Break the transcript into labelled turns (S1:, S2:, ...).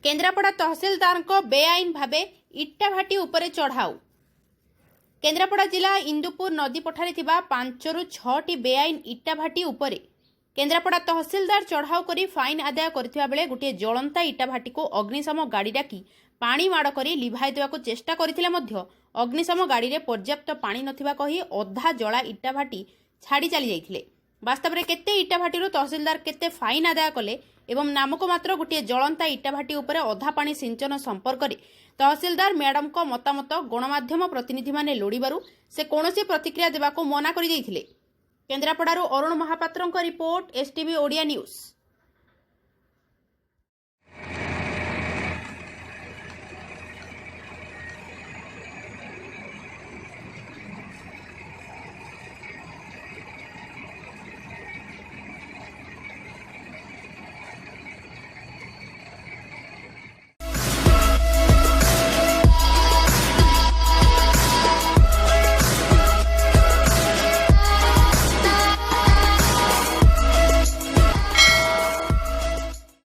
S1: केन्द्रापड़ा तहसिलदार को बेआईन भावे इट्टाभाटी उपरे चढ़ाऊ। केन्द्रापड़ा जिला इंदुपुर नदी पठारे थिबा 5 ରୁ 6ଟି बेआईन इट्टाभाटी उपरे केन्द्रापड़ा तहसिलदार चढ़ाऊ करी फाइन आदाय करथिबा बेले गोटे जलंता इट्टाभाटी को अग्निशम गाड़ी डाकी पानी माड़ करी लिभाई देवाको चेष्टा करथिले मध्य अग्निशम गाड़ी रे पर्याप्त पानी नथिबा कही अधा जला इट्टाभाटी छाड़ी चली जाइथिले। वास्तव में केते इट्टाभाटी तहसिलदार केते फाइन आदाय कले एवं नामक मात्र गोटे जलंता इट्टाभाटी उपरे अधा पानी सिंचन संपर्क में तहसिलदार मैडम को मतामत गणमाध्यम प्रतिनिधि माने लोड़ीबारु से कौनसी प्रतिक्रिया देवाको मना करि दैथिले। केन्द्रापड़ारू अरुण महापात्रଙ୍କ रिपोर्ट एसटीवी ओडिया न्यूज।